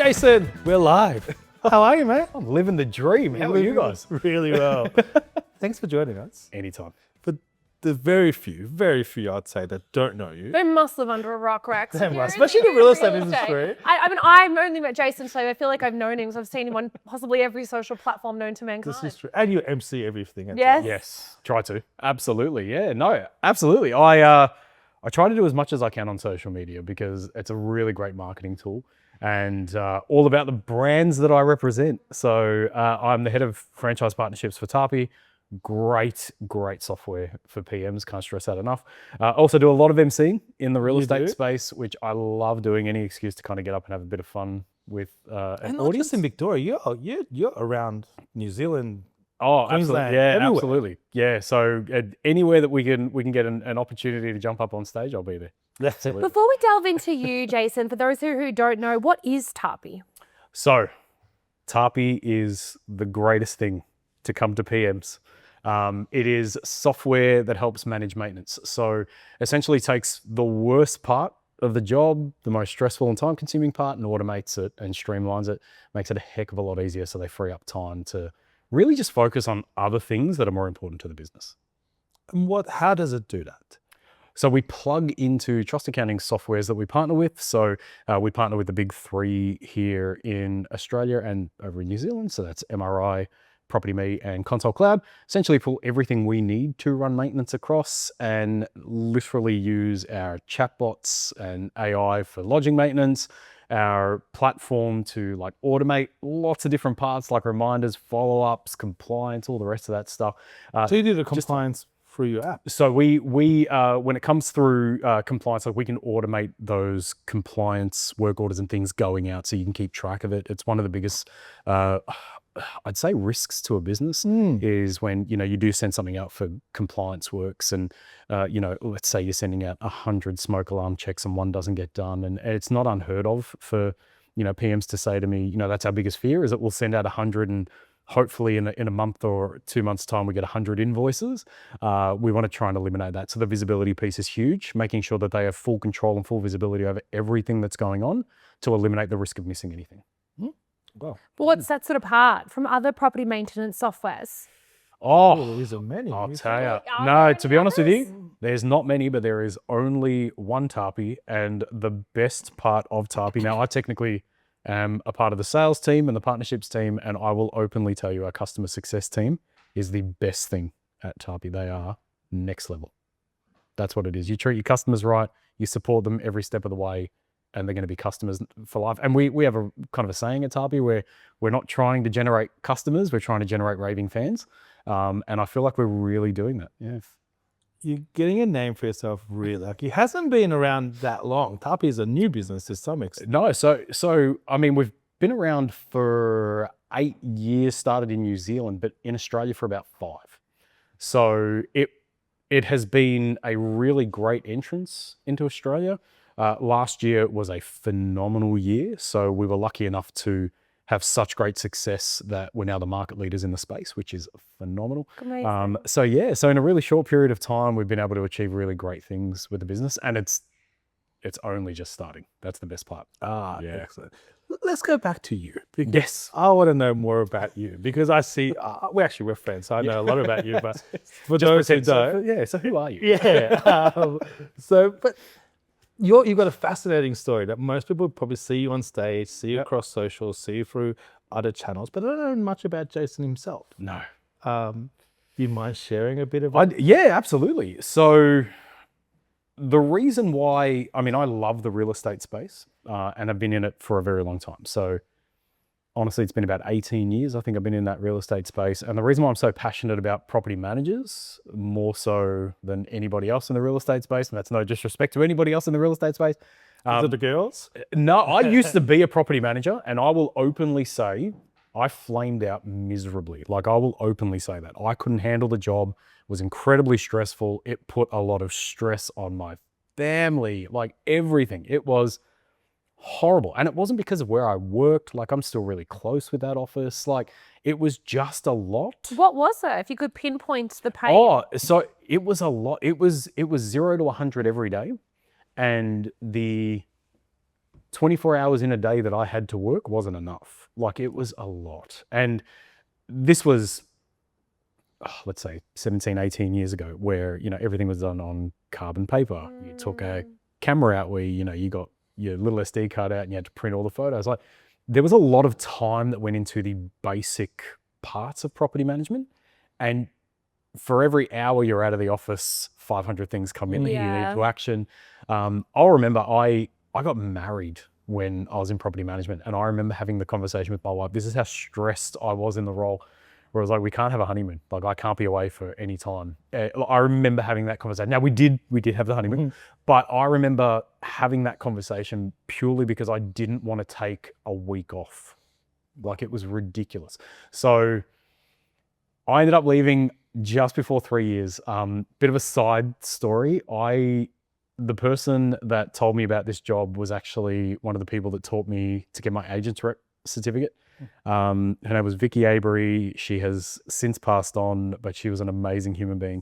Jason, we're live. How are you, mate? I'm living the dream. How are you guys? Really well. Thanks for joining us. Anytime. For the very few, I'd say, that don't know you. They must live under a rock, Rex. Especially the real estate industry. I mean, I've only met Jason, so I feel like I've known him. So I've seen him on possibly every social platform known to mankind. This is true. And you MC everything. Yes. Yes. Try to. Absolutely. Yeah. No, absolutely. I try to do as much as I can on social media because it's a really great marketing tool and all about the brands that I represent. So I'm the head of franchise partnerships for Tapi. Great software for PMs. Can't stress that enough. Also do a lot of MCing in the real estate space, which I love doing. Any excuse to kind of get up and have a bit of fun with an not audience. just in Victoria, you're around New Zealand. Oh, Queensland, absolutely. Yeah, everywhere. absolutely. Yeah. So anywhere that we can get an opportunity to jump up on stage, I'll be there. That's it. Before we delve into you, Jason, for those who don't know, what is Tapi? So Tapi is the greatest thing to come to PMs. It is software that helps manage maintenance. So essentially takes the worst part of the job, the most stressful and time consuming part, and automates it and streamlines it, makes it a heck of a lot easier so they free up time to really just focus on other things that are more important to the business. And how does it do that? So we plug into trust accounting softwares that we partner with. So we partner with the big three here in Australia and over in New Zealand. So that's MRI, Property Me, and Console Cloud. Essentially pull everything we need to run maintenance across and literally use our chatbots and AI for lodging maintenance, our platform to like automate lots of different parts like reminders, follow-ups, compliance, all the rest of that stuff. So you do the compliance through your app. So we when it comes through compliance, like we can automate those compliance work orders and things going out so you can keep track of it. It's one of the biggest I'd say risks to a business is when, you do send something out for compliance works and, let's say you're sending out 100 smoke alarm checks and one doesn't get done. And it's not unheard of for, PMs to say to me, that's our biggest fear is that we'll send out 100 and hopefully in a month or 2 months time, we get 100 invoices. We want to try and eliminate that. So the visibility piece is huge, making sure that they have full control and full visibility over everything that's going on to eliminate the risk of missing anything. Wow. But what sets it apart from other property maintenance softwares? Oh, these are many. I'll tell you. Are No, there to any be honest with others? you, there's not many, but there is only one Tapi. And the best part of Tapi, now I technically am a part of the sales team and the partnerships team, and I will openly tell you our customer success team is the best thing at Tapi. They are next level. That's what it is. You treat your customers right, you support them every step of the way, and they're going to be customers for life. And we have a kind of a saying at Tapi where we're not trying to generate customers, we're trying to generate raving fans. And I feel like we're really doing that. Yeah. You're getting a name for yourself, really. Like, it hasn't been around that long. Tapi is a new business to some extent. No, so I mean, we've been around for 8 years, started in New Zealand, but in Australia for about 5. So it has been a really great entrance into Australia. Last year was a phenomenal year. So we were lucky enough to have such great success that we're now the market leaders in the space, which is phenomenal. Amazing. So in a really short period of time, we've been able to achieve really great things with the business, and it's only just starting. That's the best part. Ah, Yeah. excellent. Let's go back to you. Because Yes. I want to know more about you because I see, we're friends, so I know a lot about you, but for those who don't. So who are you? Yeah. But you've got a fascinating story that most people probably see you on stage, see you across socials, see you through other channels, but I don't know much about Jason himself. No. Do you mind sharing a bit of Yeah, absolutely. So the reason why, I love the real estate space and I've been in it for a very long time. So honestly, it's been about 18 years. I think I've been in that real estate space. And the reason why I'm so passionate about property managers, more so than anybody else in the real estate space, and that's no disrespect to anybody else in the real estate space. Is it the girls? No, I used to be a property manager, and I will openly say I flamed out miserably. Like, I will openly say that. I couldn't handle the job, it was incredibly stressful. It put a lot of stress on my family, like everything. It was horrible. And it wasn't because of where I worked. Like, I'm still really close with that office. Like, it was just a lot. What was it? If you could pinpoint the pain. Oh, so it was a lot. It was 0 to 100 every day. And the 24 hours in a day that I had to work wasn't enough. Like, it was a lot. And this was, let's say 17, 18 years ago, where, you know, everything was done on carbon paper. You took a camera out where, you know, you got your little SD card out and you had to print all the photos. Like, there was a lot of time that went into the basic parts of property management. And for every hour you're out of the office, 500 things come in that you need to action. I'll remember I got married when I was in property management, and I remember having the conversation with my wife. This is how stressed I was in the role, where I was like, we can't have a honeymoon. Like, I can't be away for any time. I remember having that conversation. Now, we did have the honeymoon, but I remember having that conversation purely because I didn't want to take a week off. Like, it was ridiculous. So I ended up leaving just before 3 years. Bit of a side story. The person that told me about this job was actually one of the people that taught me to get my agent's rep certificate. Her name was Vicky Avery. She has since passed on, but she was an amazing human being.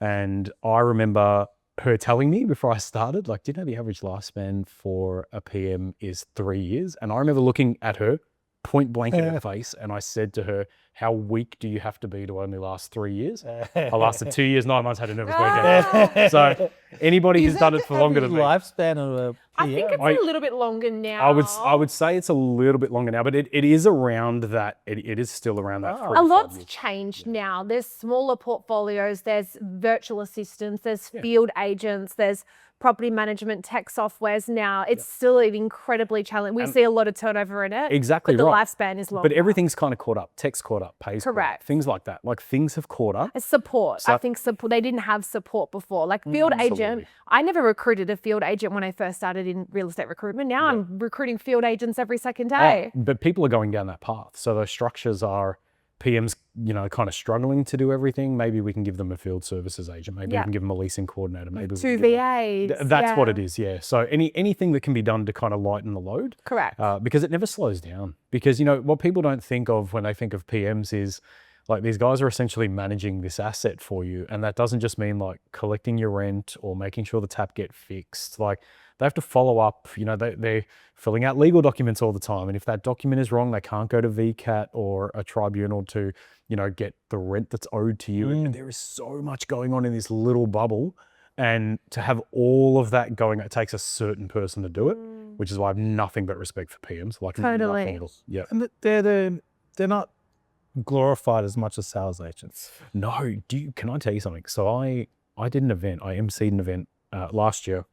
And I remember her telling me before I started, like, do you know the average lifespan for a PM is 3 years? And I remember looking at her point blank in her face, and I said to her, how weak do you have to be to only last 3 years? I lasted 2 years, 9 months, had a nervous breakdown. So anybody who's done it for longer than me. Lifespan of a I think it's a little bit longer now. I would say it's a little bit longer now, but it is around that. It is still around that. 3 to 5 A lot's years. changed now. There's smaller portfolios, there's virtual assistants, there's field agents, there's property management tech softwares now. It's still an incredibly challenging. We see a lot of turnover in it. Exactly but right. the lifespan is longer. But everything's kind of caught up. Tech's caught up. Pay's caught up, Correct. things like that. Like, things have caught up. It's support. I think support. They didn't have support before. Like field agent. I never recruited a field agent when I first started in real estate recruitment. Now I'm recruiting field agents every second day. But people are going down that path. So those structures are PMs, you know, kind of struggling to do everything. Maybe we can give them a field services agent. Maybe we can give them a leasing coordinator. Maybe we 2 can give them- VAs. That's what it is, yeah. So anything that can be done to kind of lighten the load. Correct. Because it never slows down. Because, you know, what people don't think of when they think of PMs is, like, these guys are essentially managing this asset for you. And that doesn't just mean like collecting your rent or making sure the tap get fixed. Like, they have to follow up, you know, they're filling out legal documents all the time. And if that document is wrong, they can't go to VCAT or a tribunal to, you know, get the rent that's owed to you. And there is so much going on in this little bubble. And to have all of that going, it takes a certain person to do it, which is why I have nothing but respect for PMs. Like, Totally. nothing at all. Yeah. And they're not glorified as much as sales agents. No, can I tell you something? So I did an event, I emceed an event last year,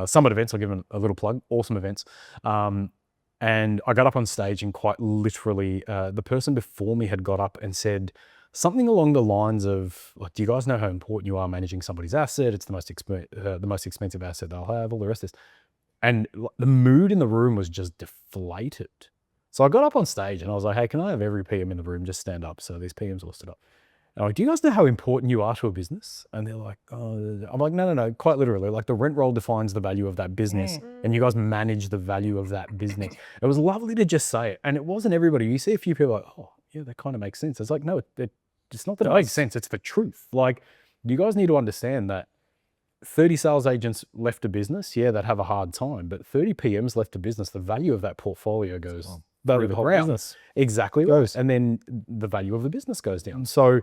Summit Events, I'll give them a little plug, awesome events. And I got up on stage and quite literally, the person before me had got up and said something along the lines of, like, do you guys know how important you are managing somebody's asset? It's the most expensive asset they'll have, all the rest of this. And the mood in the room was just deflated. So I got up on stage and I was like, hey, can I have every PM in the room just stand up? So these PMs all stood up. And I'm like, do you guys know how important you are to a business? And they're like, oh, I'm like, no, quite literally. Like, the rent roll defines the value of that business and you guys manage the value of that business. It was lovely to just say it. And it wasn't everybody. You see a few people like, oh, yeah, that kind of makes sense. It's like, no, it's not that it makes sense. It's the truth. Like, you guys need to understand that 30 sales agents left a business, that have a hard time, but 30 PMs left a business, the value of that portfolio goes Value through of the the whole ground. business. Exactly. Goes. And then the value of the business goes down. So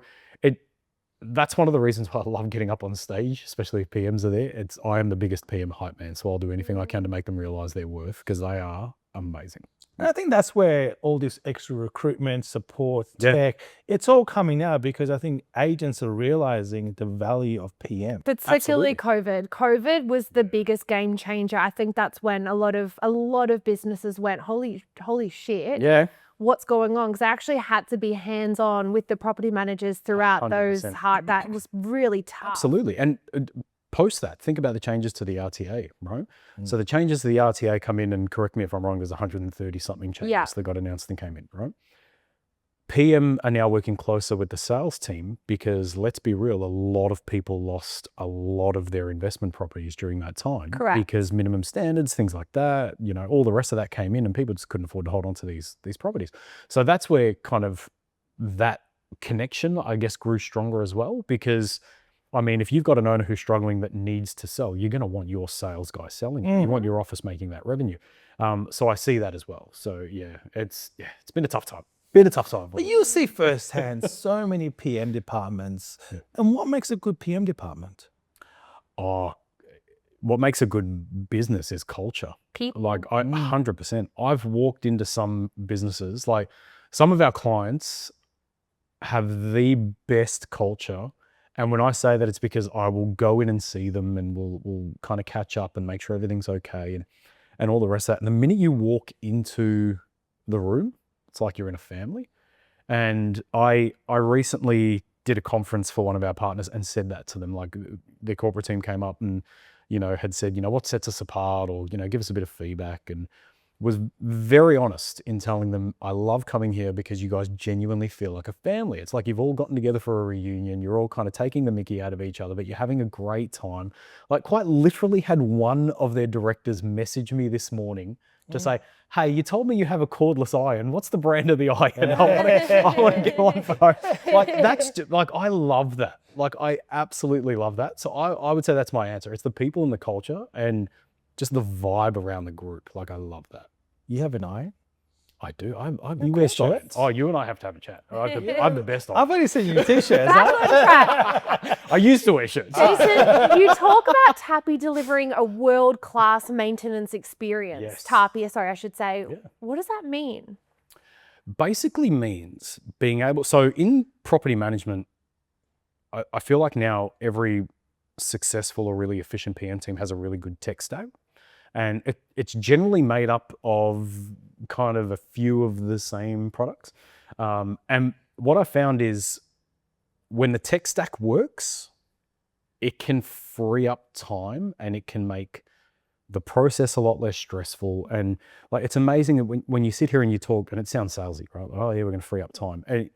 that's one of the reasons why I love getting up on stage, especially if PMs are there. I am the biggest PM hype man, so I'll do anything I can to make them realize their worth, because they are amazing. And I think that's where all this extra recruitment, support, tech, it's all coming now, because I think agents are realizing the value of PM. Particularly COVID. COVID was the biggest game changer. I think that's when a lot of businesses went, holy shit. Yeah. What's going on? Because I actually had to be hands-on with the property managers throughout 100%. that was really tough. Absolutely. And post that, think about the changes to the RTA, right? So the changes to the RTA come in, and correct me if I'm wrong, there's 130 something changes that got announced and came in, right? PM are now working closer with the sales team, because let's be real, a lot of people lost a lot of their investment properties during that time. Correct. Because minimum standards, things like that, you know, all the rest of that came in, and people just couldn't afford to hold on to these properties. So that's where kind of that connection, I guess, grew stronger as well, because I mean, if you've got an owner who's struggling that needs to sell, you're going to want your sales guy selling it. You want your office making that revenue. So I see that as well. So yeah, it's been a tough time. But you see firsthand so many PM departments. And what makes a good PM department? Oh, what makes a good business is culture. People. Like 100%. I've walked into some businesses, like some of our clients have the best culture. And when I say that, it's because I will go in and see them and we'll kind of catch up and make sure everything's okay and all the rest of that. And the minute you walk into the room, it's like you're in a family. And I recently did a conference for one of our partners and said that to them. Like their corporate team came up and, had said, what sets us apart, or, give us a bit of feedback, and was very honest in telling them, I love coming here because you guys genuinely feel like a family. It's like you've all gotten together for a reunion. You're all kind of taking the mickey out of each other, but you're having a great time. Like quite literally had one of their directors message me this morning to say, hey, you told me you have a cordless iron. What's the brand of the iron? I want to get one for home. Like that's just, like, I love that. Like I absolutely love that. So I would say that's my answer. It's the people and the culture and just the vibe around the group. Like I love that. You have an iron? I do. I'm You wear shirts? Oh, you and I have to have a chat. I'm the best on. I've only seen you in t-shirts. I used to wear shirts. Jason, you talk about Tappy delivering a world-class maintenance experience. Yes. Tapia, sorry, I should say. Yeah. What does that mean? Basically means being able, so in property management, I feel like now every successful or really efficient PM team has a really good tech stack. And it's generally made up of kind of a few of the same products. And what I found is when the tech stack works, it can free up time and it can make the process a lot less stressful. And like, it's amazing that when you sit here and you talk, and it sounds salesy, right? Oh yeah, we're going to free up time. And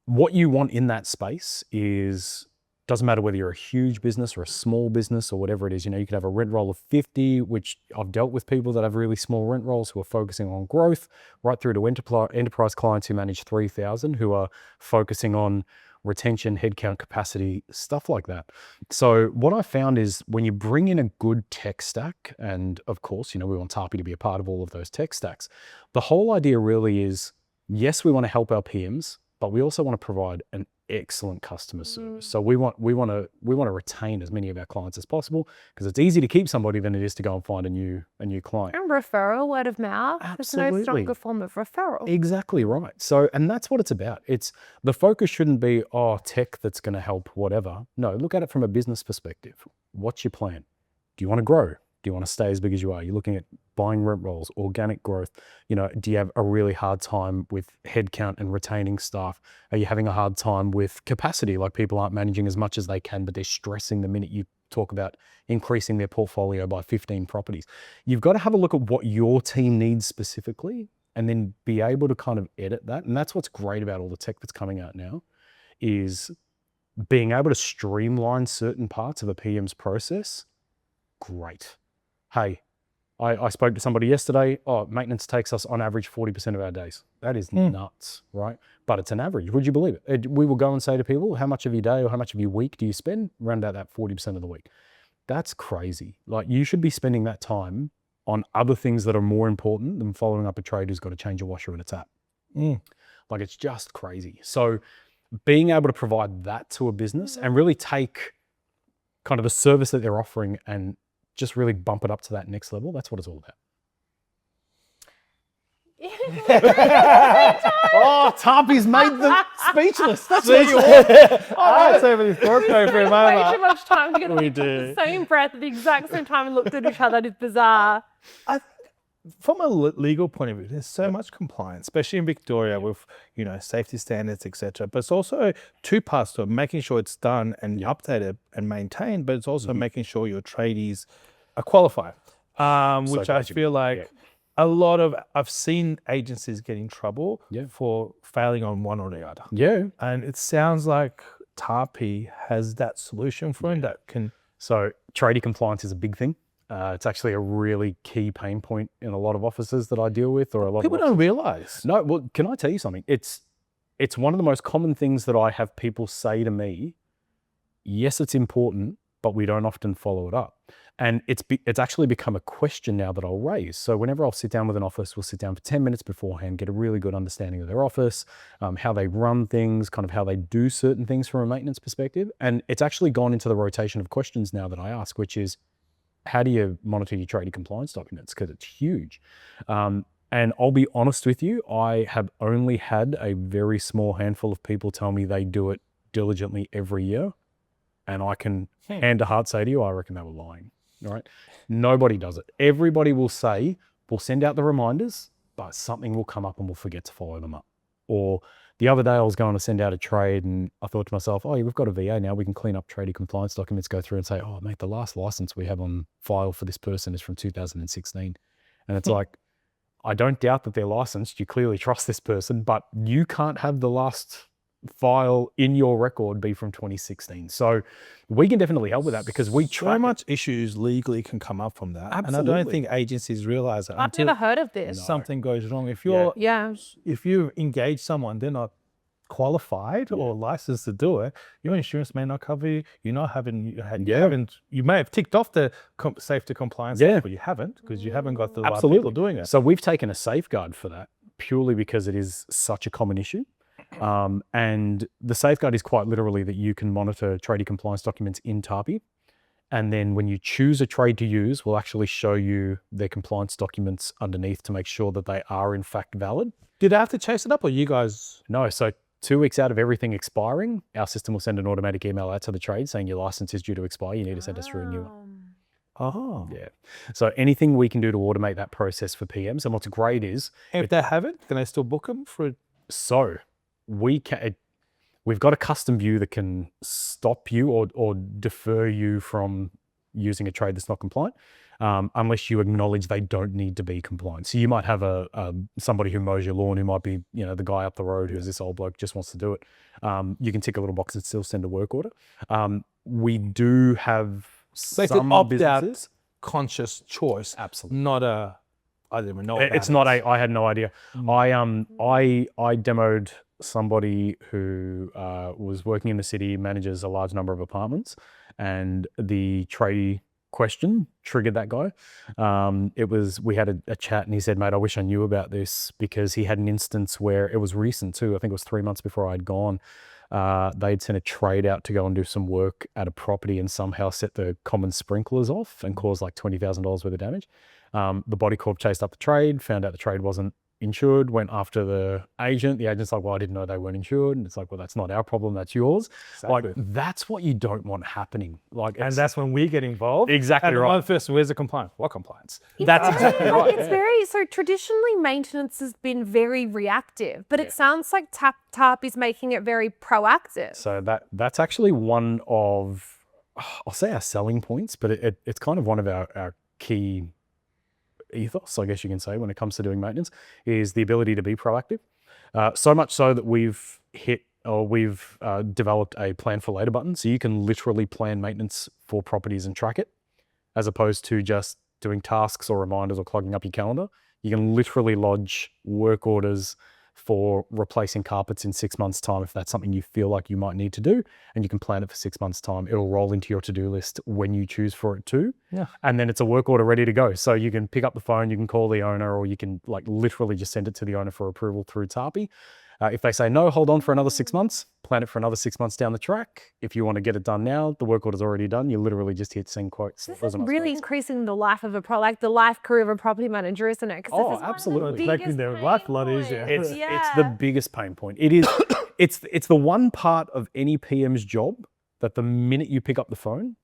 what you want in that space is, doesn't matter whether you're a huge business or a small business or whatever it is, you could have a rent roll of 50, which I've dealt with people that have really small rent rolls who are focusing on growth, right through to enterprise clients who manage 3,000, who are focusing on retention, headcount, capacity, stuff like that. So what I found is when you bring in a good tech stack, and of course, we want Tapi to be a part of all of those tech stacks. The whole idea really is, yes, we want to help our PMs, but we also want to provide an excellent customer service. So we want to retain as many of our clients as possible, because it's easier to keep somebody than it is to go and find a new client. And referral, word of mouth. Absolutely. There's no stronger form of referral. Exactly right. So, and that's what it's about. It's the focus shouldn't be, tech that's going to help whatever. No, look at it from a business perspective. What's your plan? Do you want to grow? Do you want to stay as big as you are? You're looking at buying rent rolls, organic growth. Do you have a really hard time with headcount and retaining staff? Are you having a hard time with capacity? Like people aren't managing as much as they can, but they're stressing the minute you talk about increasing their portfolio by 15 properties. You've got to have a look at what your team needs specifically and then be able to kind of edit that. And that's what's great about all the tech that's coming out now, is being able to streamline certain parts of a PM's process. Great. Hey, I spoke to somebody yesterday. Maintenance takes us on average 40% of our days. That is nuts, right? But it's an average. Would you believe it? We will go and say to people, how much of your day or how much of your week do you spend? Round out that 40% of the week. That's crazy. Like you should be spending that time on other things that are more important than following up a trade who's got to change a washer and a tap. Like it's just crazy. So being able to provide that to a business and really take kind of the service that they're offering and just really bump it up to that next level. That's what it's all about. Tapi's made them speechless. That's what you want. Let's have this talk over a Way moment. too much time to get We at do. the same breath at the exact same time and looked at each other. It's bizarre. From a legal point of view, there's so much compliance, especially in Victoria with, safety standards, etc. But it's also two parts to it, making sure it's done and updated and maintained, but it's also making sure your tradies are qualified, which I feel like a lot of, I've seen agencies get in trouble for failing on one or the other. Yeah. And it sounds like Tapi has that solution for him that can... So tradie compliance is a big thing. It's actually a really key pain point in a lot of offices that I deal with, or a lot People of don't realize. No, well, can I tell you something? It's one of the most common things that I have people say to me yes, it's important, but we don't often follow it up. And it's actually become a question now that I'll raise. So whenever I'll sit down with an office, we'll sit down for 10 minutes beforehand, get a really good understanding of their office, how they run things, kind of how they do certain things from a maintenance perspective. And it's actually gone into the rotation of questions now that I ask, which is, how do you monitor your tradie compliance documents? Because it's huge. And I'll be honest with you, I have only had a very small handful of people tell me they do it diligently every year. And I can hand to heart say to you, I reckon they were lying. All right. Nobody does it. Everybody will say, we'll send out the reminders, but something will come up and we'll forget to follow them up. Or the other day I was going to send out a trade and I thought to myself, oh, yeah, we've got a VA now. We can clean up tradie compliance documents, go through and say, oh, mate, the last license we have on file for this person is from 2016. And it's like, I don't doubt that they're licensed. You clearly trust this person, but you can't have the last file in your record be from 2016. So we can definitely help with that because we try. So much issues legally can come up from that. Absolutely. And I don't think agencies realize that. I've never heard of this. Something goes wrong. If you're, if you engage someone, they're not qualified or licensed to do it, your insurance may not cover you. You're not having, you may have ticked off the safety compliance, but you haven't because you haven't got the right people doing it. So we've taken a safeguard for that purely because it is such a common issue. And the safeguard is quite literally that you can monitor tradie compliance documents in Tarpy. And then when you choose a trade to use, we'll actually show you their compliance documents underneath to make sure that they are in fact valid. Did I have to chase it up or you guys? No. So 2 weeks out of everything expiring, our system will send an automatic email out to the trade saying your license is due to expire. You need to send us through a new one. Oh. Yeah. So anything we can do to automate that process for PMs. And what's great is if they haven't, can I still book them for? So we've got a custom view that can stop you or defer you from using a trade that's not compliant, unless you acknowledge they don't need to be compliant. So you might have somebody who mows your lawn who might be, the guy up the road who's this old bloke just wants to do it. You can tick a little box and still send a work order. We do have some businesses. Conscious choice. Absolutely. Not a, I didn't even know about it's not a, I had no idea. I demoed somebody who was working in the city, manages a large number of apartments, and the tradie question triggered that guy. We had a chat and he said, mate, I wish I knew about this, because he had an instance where it was recent too. I think it was 3 months before I'd gone. They'd sent a trade out to go and do some work at a property and somehow set the common sprinklers off and caused like $20,000 worth of damage. The body corp chased up the trade, found out the trade wasn't insured, went after the agent. The agent's like, well, I didn't know they weren't insured. And it's like, well, that's not our problem, that's yours. Exactly. Like, that's what you don't want happening. Like, and that's when we get involved. Exactly and right. And first, where's the compliance? What compliance? That's exactly right. It's very, so traditionally maintenance has been very reactive, but it sounds like TARP is making it very proactive. So that's actually one of, I'll say our selling points, but it's kind of one of our key ethos, I guess you can say, when it comes to doing maintenance, is the ability to be proactive. So much so that we've developed a plan for later button. So you can literally plan maintenance for properties and track it, as opposed to just doing tasks or reminders or clogging up your calendar. You can literally lodge work orders for replacing carpets in 6 months' time if that's something you feel like you might need to do, and you can plan it for 6 months' time. It'll roll into your to-do list when you choose for it to. Yeah. And then it's a work order ready to go. So you can pick up the phone, you can call the owner, or you can like literally just send it to the owner for approval through Tarpy. If they say no, hold on for another 6 months, plan it for another 6 months down the track. If you want to get it done now, the work order's already done. You literally just hit send quotes. This is really increasing the life of the life career of a property manager, isn't it? Oh, absolutely. Making their life a lot easier. It's the biggest pain point. It is. It's the one part of any PM's job that the minute you pick up the phone,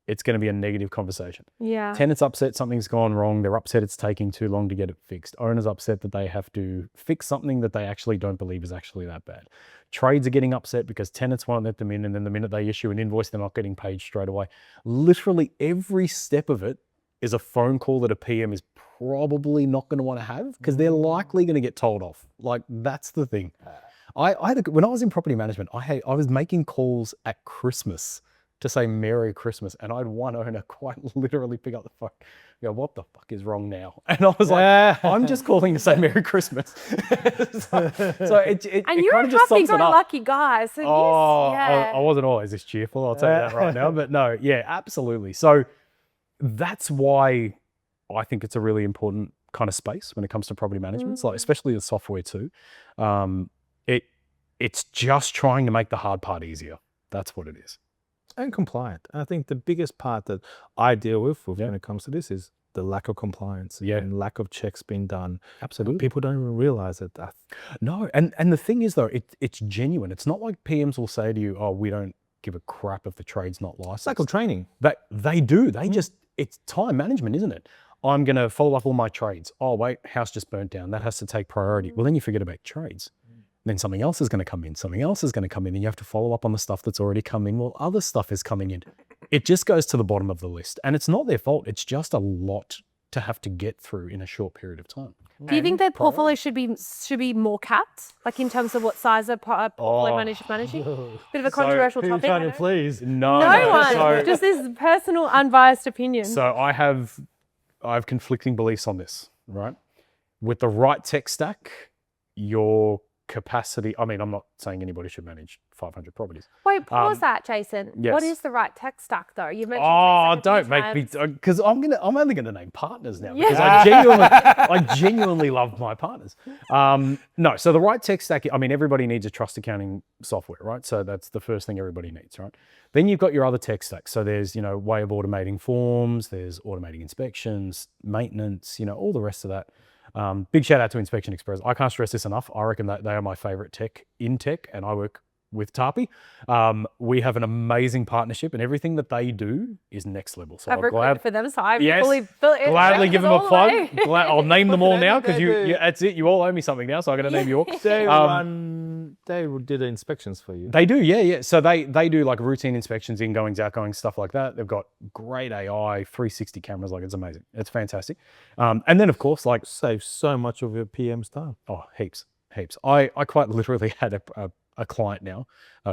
it's going to be a negative conversation. Yeah. Tenant's upset something's gone wrong. They're upset it's taking too long to get it fixed. Owner's upset that they have to fix something that they actually don't believe is actually that bad. Trades are getting upset because tenants won't let them in, and then the minute they issue an invoice, they're not getting paid straight away. Literally every step of it is a phone call that a PM is probably not going to want to have, because they're likely going to get told off. Like, that's the thing. When I was in property management, I was making calls at Christmas to say Merry Christmas, and I had one owner quite literally pick up the phone, go, "What the fuck is wrong now?" And I was like, "I'm just calling to say Merry Christmas." so it And you're kind a of just sums it up. happy-go-lucky guy. So I wasn't always this cheerful, I'll tell you that right now. But no, yeah, absolutely. So that's why I think it's a really important kind of space when it comes to property management, like especially the software too. It's just trying to make the hard part easier. That's what it is. And compliant. I think the biggest part that I deal with when it comes to this is the lack of compliance and lack of checks being done. Absolutely. People don't even realize it. No, and the thing is though, it's genuine. It's not like PMs will say to you, "Oh, we don't give a crap if the trade's not licensed." Lack of training. They do. They just, it's time management, isn't it? I'm going to follow up all my trades. Oh, wait, house just burnt down. That has to take priority. Well, then you forget about trades. Then something else is going to come in. Something else is going to come in. And you have to follow up on the stuff that's already come in while other stuff is coming in. It just goes to the bottom of the list. And it's not their fault. It's just a lot to have to get through in a short period of time. Do you think that portfolio should be more capped, like in terms of what size a portfolio manager is managing? Bit of a controversial topic. Trying to please? No one. So, just this personal, unbiased opinion. So I have conflicting beliefs on this, right? With the right tech stack, your capacity, I mean, I'm not saying anybody should manage 500 properties. Wait, pause that, Jason. Yes. What is the right tech stack, though? You mentioned don't make me, because I'm only gonna name partners now, because Yeah. I genuinely love my partners. No, so the right tech stack, I mean, everybody needs a trust accounting software, right? So that's the first thing everybody needs, right? Then you've got your other tech stack. So there's, way of automating forms, there's automating inspections, maintenance, all the rest of that. Big shout out to Inspection Express. I can't stress this enough. I reckon that they are my favorite tech in tech, and I work with Tarpy. We have an amazing partnership, and everything that they do is next level. So I've recruited for them, so I'm gladly give them a plug. I'll name them all now because that's it. You all owe me something now, so I'm going to name you all. They did the inspections for you. They do, yeah. So they do like routine inspections, ingoings, outgoings, stuff like that. They've got great AI, 360 cameras. Like, it's amazing. It's fantastic. And then of course, like, saves so much of your PM's time. Oh, heaps. I quite literally had a client now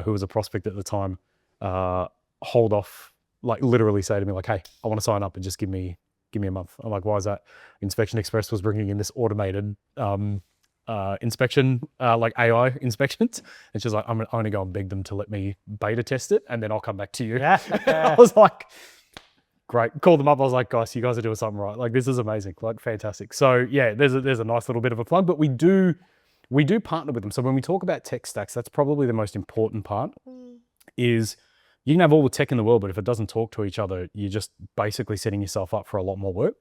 who was a prospect at the time hold off, like literally say to me like, "Hey, I want to sign up and just give me a month." I'm like, "Why is that?" Inspection Express was bringing in this automated inspection, like AI inspections, and she's like, "I'm going to go and beg them to let me beta test it, and then I'll come back to you." I was like, great. Called them up. I was like, "Guys, you guys are doing something right. Like, this is amazing. Like, fantastic." So yeah, there's a nice little bit of a plug, but we do partner with them. So when we talk about tech stacks, that's probably the most important part. Is you can have all the tech in the world, but if it doesn't talk to each other, you're just basically setting yourself up for a lot more work.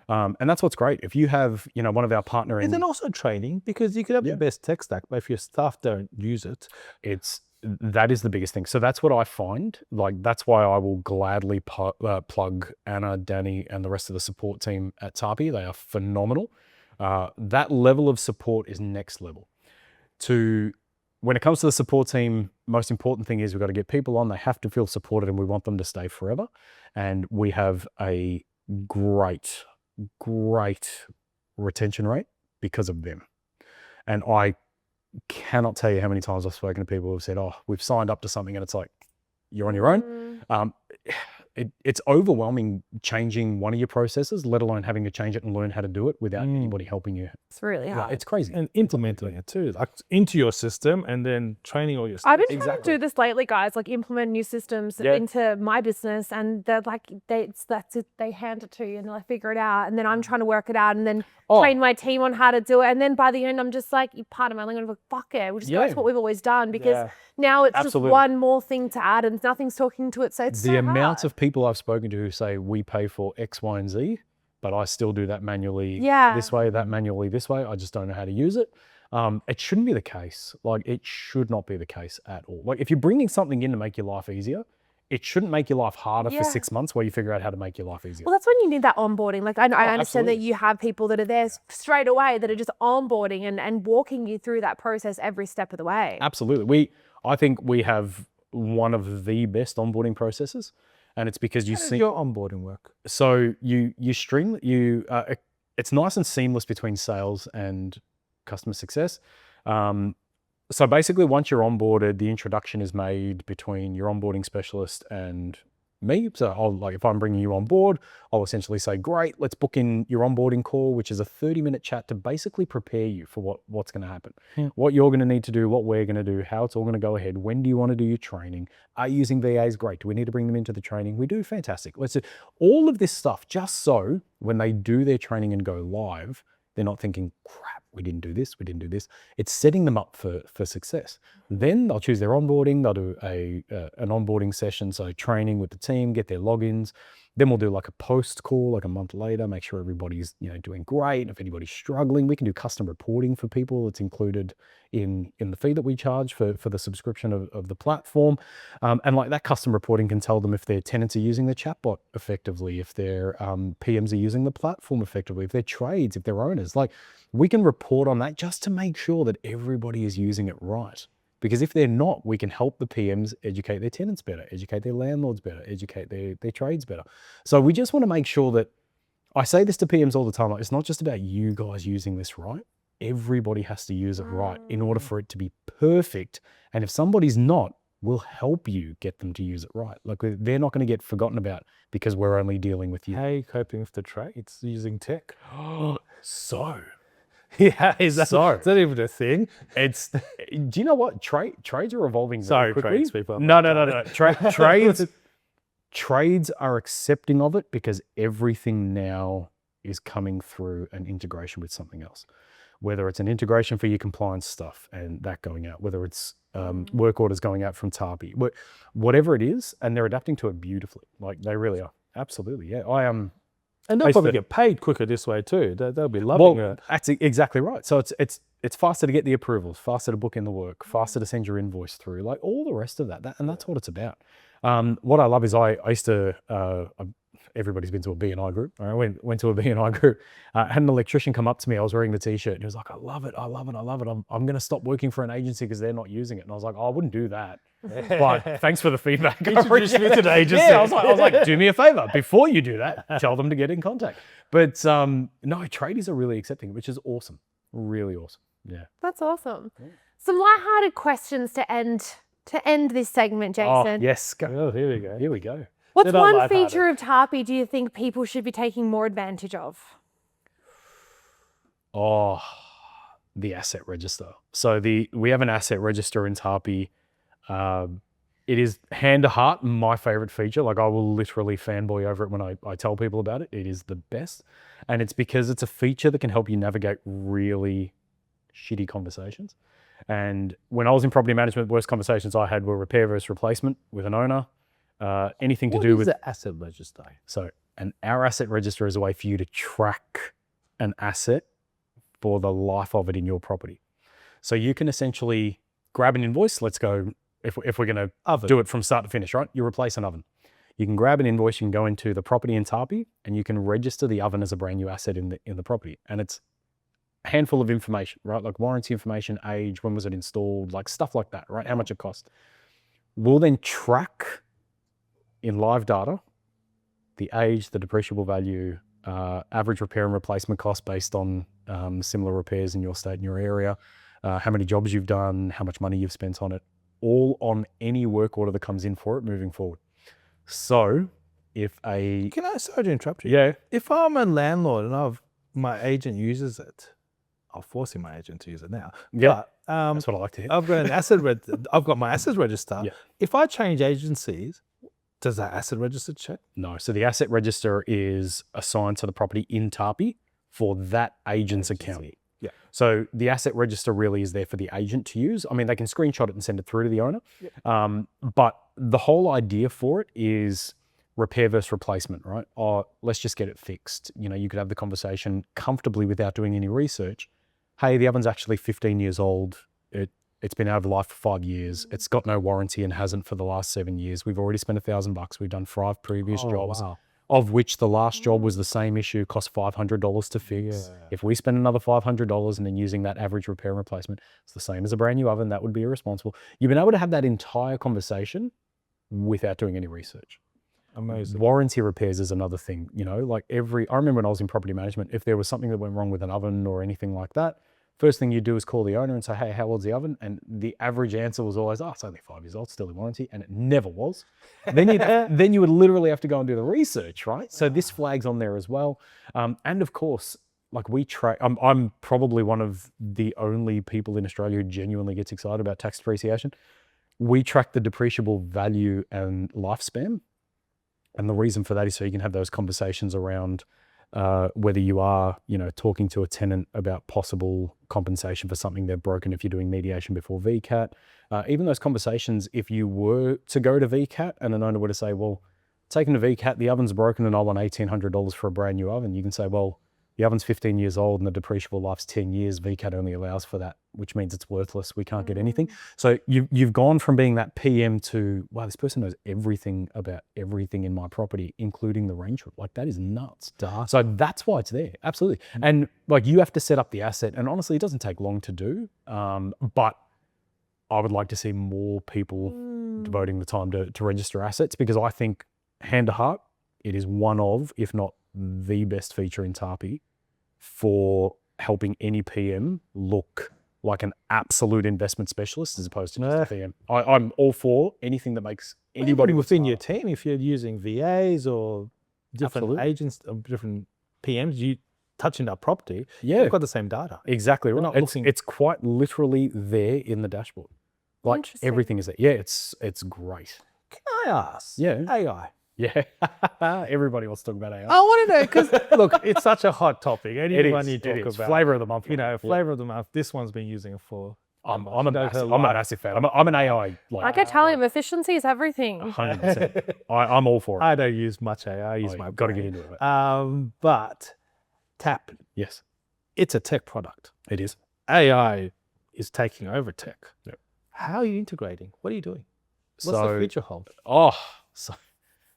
And that's what's great. If you have, one of our partner in... And then also training, because you could have the best tech stack, but if your staff don't use it... That is the biggest thing. So that's what I find. Like, that's why I will gladly plug Anna, Danny, and the rest of the support team at Tarpy. They are phenomenal. That level of support is next level. When it comes to the support team, most important thing is we've got to get people on. They have to feel supported, and we want them to stay forever. And we have a great retention rate because of them. And I cannot tell you how many times I've spoken to people who have said, "Oh, we've signed up to something," and it's like, you're on your own. It's overwhelming changing one of your processes, let alone having to change it and learn how to do it without anybody helping you. It's really hard. It's crazy. And implementing it too, like into your system, and then training all your staff. I've been trying to do this lately, guys, like implement new systems into my business, and they're like, that's it. They hand it to you and they figure it out, and then I'm trying to work it out and then train my team on how to do it. And then by the end, I'm just like, pardon my language, fuck it. We'll just go with what we've always done, because now it's just one more thing to add and nothing's talking to it. So it's the amount of people I've spoken to who say we pay for X, Y, and Z, but I still do that manually this way, that manually this way. I just don't know how to use it. It shouldn't be the case. Like, it should not be the case at all. Like, if you're bringing something in to make your life easier, it shouldn't make your life harder for 6 months while you figure out how to make your life easier. Well, that's when you need that onboarding. Like, I understand that you have people that are there straight away that are just onboarding and walking you through that process every step of the way. Absolutely. I think we have one of the best onboarding processes, and it's because you see your onboarding work. So it's nice and seamless between sales and customer success. So basically, once you're onboarded, the introduction is made between your onboarding specialist and me. So if I'm bringing you on board, I'll essentially say, great, let's book in your onboarding call, which is a 30-minute chat to basically prepare you for what's going to happen, what you're going to need to do, what we're going to do, how it's all going to go ahead. When do you want to do your training? Are you using VAs? Great. Do we need to bring them into the training? We do. Fantastic. Let's do all of this stuff just so when they do their training and go live, they're not thinking, crap, we didn't do this, we didn't do this. It's setting them up for success. Then they'll choose their onboarding. They'll do an onboarding session, so training with the team, get their logins. Then we'll do like a post call, like a month later, make sure everybody's doing great. If anybody's struggling, we can do custom reporting for people. It's included in the fee that we charge for the subscription of the platform. And like that custom reporting can tell them if their tenants are using the chatbot effectively, if their PMs are using the platform effectively, if they're trades, if they're owners. Like we can report on that just to make sure that everybody is using it right. Because if they're not, we can help the PMs educate their tenants better, educate their landlords better, educate their trades better. So we just want to make sure that, I say this to PMs all the time, like it's not just about you guys using this right. Everybody has to use it right in order for it to be perfect. And if somebody's not, we'll help you get them to use it right. Like they're not going to get forgotten about because we're only dealing with you. How are you coping with the trades using tech? So... Yeah, is that even a thing? Do you know what? Trades are evolving very Sorry, quickly. trades people. No. Trades are accepting of it because everything now is coming through an integration with something else. Whether it's an integration for your compliance stuff and that going out, whether it's work orders going out from Tarpy, whatever it is, and they're adapting to it beautifully. Like they really are. Absolutely, yeah. And they'll probably get paid quicker this way too. They'll be loving it. That's exactly right. So it's faster to get the approvals, faster to book in the work, faster to send your invoice through, like all the rest of that. And that's what it's about. What I love is I used to, everybody's been to a B&I group. I went to a B&I group, had an electrician come up to me. I was wearing the t-shirt and he was like, I love it. I'm going to stop working for an agency because they're not using it. And I was like, oh, I wouldn't do that. But thanks for the feedback. Introduce me to the agency. Yeah, I was like, do me a favor. Before you do that, tell them to get in contact. But no, tradies are really accepting it, which is awesome. Really awesome. Yeah. That's awesome. Some lighthearted questions to end this segment, Jason. Oh, yes. Go. Oh, here we go. Here we go. What's one feature of Tarpy do you think people should be taking more advantage of? Oh, the asset register. So we have an asset register in Tarpy. It is hand to heart my favorite feature. Like I will literally fanboy over it when I tell people about it. It is the best. And it's because it's a feature that can help you navigate really shitty conversations. And when I was in property management, the worst conversations I had were repair versus replacement with an owner. Anything to do with the asset register. So, and our asset register is a way for you to track an asset for the life of it in your property. So you can essentially grab an invoice. Let's go, if we're going to do it from start to finish, right? You replace an oven. You can grab an invoice, you can go into the property in Tarpy and you can register the oven as a brand new asset in the property. And it's a handful of information, right? Like warranty information, age, when was it installed, like stuff like that, right? How much it cost. We'll then track in live data the age, the depreciable value, average repair and replacement cost based on similar repairs in your state and your area, how many jobs you've done, how much money you've spent on it, all on any work order that comes in for it moving forward. So if Sorry to interrupt you. Yeah. If I'm a landlord and my agent uses it, I'm forcing my agent to use it now. Yeah. But, that's what I like to hear. I've got my asset register. Yeah. If I change agencies, does that asset register check? No. So the asset register is assigned to the property in Tarpy for that agent's account. Yeah. So the asset register really is there for the agent to use. I mean, they can screenshot it and send it through to the owner. Yeah. But the whole idea for it is repair versus replacement, right? Or let's just get it fixed. You could have the conversation comfortably without doing any research. Hey, the oven's actually 15 years old. It's been out of life for 5 years. It's got no warranty and hasn't for the last 7 years. We've already spent $1,000. We've done 5 previous jobs, of which the last job was the same issue, cost $500 to fix. Yeah. If we spend another $500 and then using that average repair and replacement, it's the same as a brand new oven. That would be irresponsible. You've been able to have that entire conversation without doing any research. Amazing. Warranty repairs is another thing, I remember when I was in property management, if there was something that went wrong with an oven or anything like that, first thing you do is call the owner and say, hey, how old's the oven? And the average answer was always, oh, it's only 5 years old, still in warranty. And it never was. Then you would literally have to go and do the research, right? So this flags on there as well. And of course, like we track, I'm probably one of the only people in Australia who genuinely gets excited about tax depreciation. We track the depreciable value and lifespan. And the reason for that is so you can have those conversations around whether you are, talking to a tenant about possible compensation for something they've broken if you're doing mediation before VCAT. Even those conversations, if you were to go to VCAT and an owner were to say, well, taking to VCAT, the oven's broken and I want $1,800 for a brand new oven, you can say, well, the oven's 15 years old and the depreciable life's 10 years. VCAT only allows for that, which means it's worthless. We can't get anything. So you've gone from being that PM to, wow, this person knows everything about everything in my property, including the range. Like that is nuts. So that's why it's there. Absolutely. And like you have to set up the asset. And honestly, it doesn't take long to do. But I would like to see more people devoting the time to register assets, because I think hand to heart, it is one of, if not the best feature in Tarpey for helping any PM look like an absolute investment specialist as opposed to just a PM. I'm all for anything that makes anybody within your team, if you're using VAs or different agents or different PMs, you touching that property, you've got the same data. Exactly right. It's quite literally there in the dashboard. Like everything is there. Yeah, it's great. Can I ask? Yeah. AI. Yeah, everybody wants to talk about AI. I want to know, because look, it's such a hot topic. Anyone you talk about, flavor of the month. Flavor of the month. This one's been using it for. I'm a massive fan. I'm an AI. Like I tell him, efficiency is everything. 100%. I'm all for it. I don't use much AI. I use my. Got to get into it. But TAP. Yes, it's a tech product. It is. AI is taking over tech. Yep. How are you integrating? What are you doing? What's the future hold?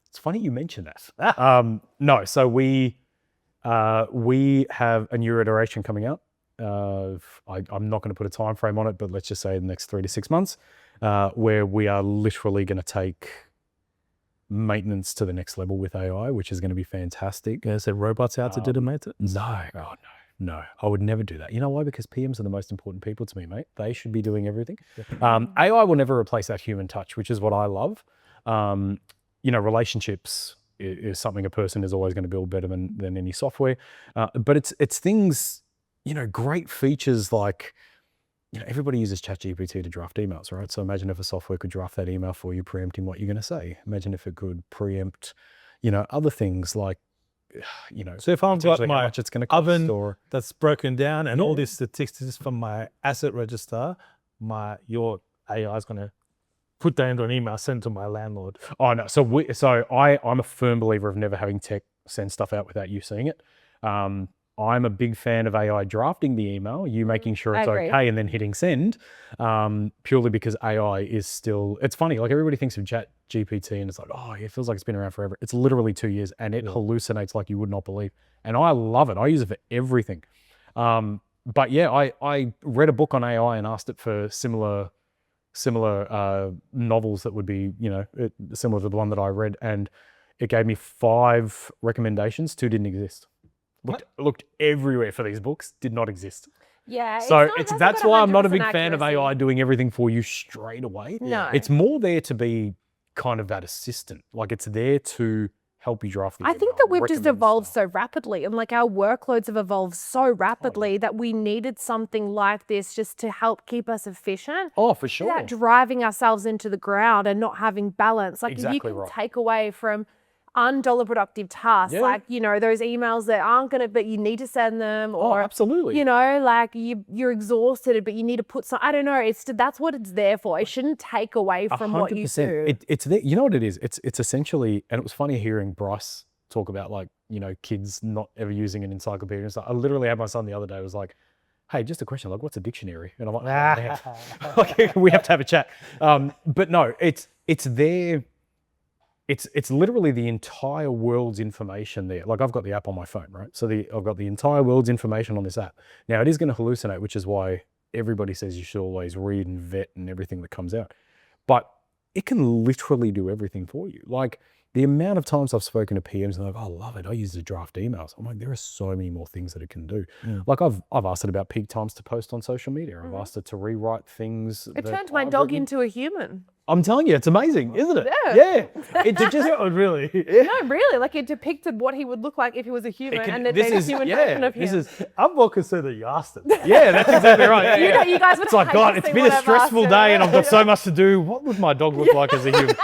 It's funny you mentioned that. No, so we have a new iteration coming out. I'm not going to put a time frame on it, but let's just say the next 3 to 6 months, where we are literally going to take maintenance to the next level with AI, which is going to be fantastic. Is there robots out to do the maintenance? No, I would never do that. You know why? Because PMs are the most important people to me, mate. They should be doing everything. AI will never replace that human touch, which is what I love. Relationships is something a person is always going to build better than any software. But it's things, great features like, everybody uses ChatGPT to draft emails, right? So imagine if a software could draft that email for you, preempting what you're going to say. Imagine if it could preempt, other things like, so if I've got my it's going to oven that's broken down and all these statistics from my asset register, your AI is going to put that into an email, send to my landlord. Oh no! I'm a firm believer of never having tech send stuff out without you seeing it. I'm a big fan of AI drafting the email, you making sure it's okay, and then hitting send. Purely because AI is still. It's funny. Like everybody thinks of ChatGPT, and it's like, oh, it feels like it's been around forever. It's literally 2 years, and it hallucinates like you would not believe. And I love it. I use it for everything. But yeah, I read a book on AI and asked it for similar novels that would be, similar to the one that I read, and it gave me 5 recommendations. 2 didn't exist. Looked everywhere for these books, did not exist. Yeah. So that's why I'm not a big fan of AI doing everything for you straight away. No. It's more there to be kind of that assistant. Like it's there to help you draft the I think that we've just evolved so rapidly, and like our workloads have evolved so rapidly that we needed something like this just to help keep us efficient. Oh, for sure. Without driving ourselves into the ground and not having balance. Like Exactly you can right. take away from $1 productive tasks, like, those emails that aren't going to, but you need to send them, or, absolutely. like you're exhausted, but you need to put some, I don't know, that's what it's there for. It shouldn't take away from what you do. It's there. You know what it is? It's essentially, and it was funny hearing Bryce talk about like, kids not ever using an encyclopedia and stuff. I literally had my son the other day, was like, hey, just a question, like what's a dictionary? And I'm like, oh, like, we have to have a chat. But no, it's there. It's literally the entire world's information there. Like I've got the app on my phone, right? So I've got the entire world's information on this app. Now it is going to hallucinate, which is why everybody says you should always read and vet and everything that comes out. But it can literally do everything for you. Like the amount of times I've spoken to PMs and they're like, "Oh, I love it. I use the draft emails." I'm like, there are so many more things that it can do. Like I've asked it about peak times to post on social media. I've asked it to rewrite things. It that turned my I've dog written. into a human. I'm telling you, it's amazing, isn't it? Yeah. It just really. No, really. Like it depicted what he would look like if he was a human, and it made a human version of him. This is I'm more concerned that you asked it. yeah, that's exactly right. You know, you guys would It's like, hate God, to it's see been what a I've stressful asked day it. and I've got so much to do. What would my dog look like as a human?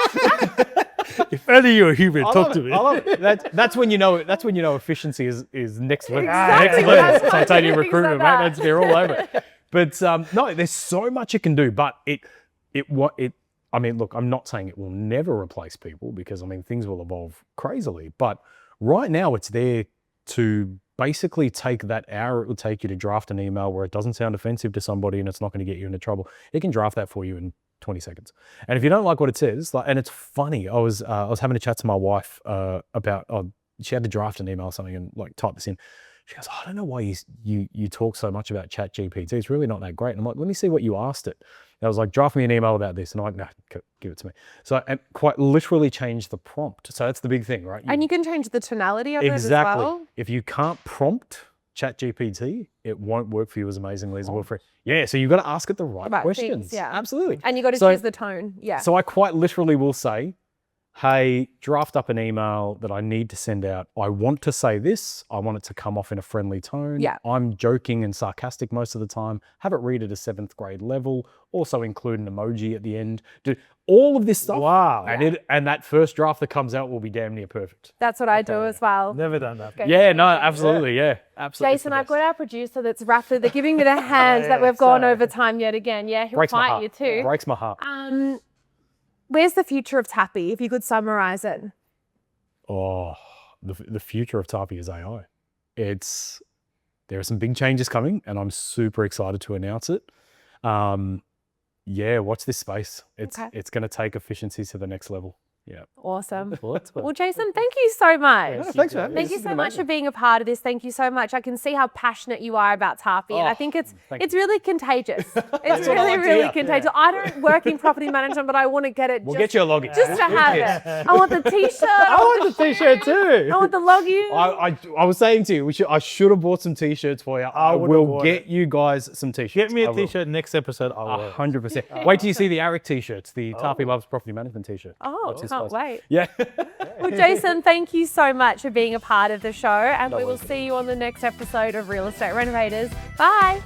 If only you're a human, talk to me. I love it. That's when you know. That's when you know efficiency is next level. Exactly, Next level. that's what Titanium I think recruitment, about mate. that. That's they're all over it. But no, there's so much it can do. But it. I mean, look, I'm not saying it will never replace people because I mean things will evolve crazily. But right now, it's there to basically take that hour it will take you to draft an email where it doesn't sound offensive to somebody and it's not going to get you into trouble. It can draft that for you in 20 seconds. And if you don't like what it says, like, and it's funny, I was having a chat to my wife about, she had to draft an email or something and like type this in. She goes, I don't know why you talk so much about ChatGPT. It's really not that great. And I'm like, let me see what you asked it. And I was like, draft me an email about this. And I'm like, no, give it to me. So I quite literally changed the prompt. So that's the big thing, right? And you can change the tonality of exactly. it as well. If you can't prompt ChatGPT, it won't work for you as amazingly as it will for it. Yeah, so you've got to ask it the right questions. Things, yeah. Absolutely. And you got to choose the tone. Yeah. So I quite literally will say, hey, draft up an email that I need to send out. I want to say this. I want it to come off in a friendly tone. Yeah. I'm joking and sarcastic most of the time. Have it read at a 7th grade level. Also include an emoji at the end. Do all of this stuff. Wow. And that first draft that comes out will be damn near perfect. That's what I do as well. Never done that. Yeah, no, absolutely. Yeah, absolutely. Jason, I've got our producer that's rapidly, they're giving me the hands that we've gone over time yet again. Yeah, he'll Breaks my fight heart. you too. Breaks my heart. Where's the future of Tappy, if you could summarize it? Oh, the future of Tapi is AI. There are some big changes coming and I'm super excited to announce it. Yeah, watch this space. It's going to take efficiencies to the next level. Yeah. Awesome. Well, Well, Jason, thank you so much. Yeah, thanks, man. Thank you so much for being a part of this. Thank you so much. I can see how passionate you are about Tapi, and I think it's really contagious. It's really contagious. I don't work in property management, but I want to get it. We'll get you a login. Just to have it. I want the T-shirt. I want the T-shirt too. I want the login. I was saying to you, I should have bought some T-shirts for you. I will get you guys some T-shirts. Get me a T-shirt next episode. I will. 100%. Wait till you see the Aric T-shirts, the Tapi Loves Property Management T-shirt. Oh, can't wait. Yeah. Well, Jason, thank you so much for being a part of the show, and we will see you on the next episode of Real Estate Renovators. Bye.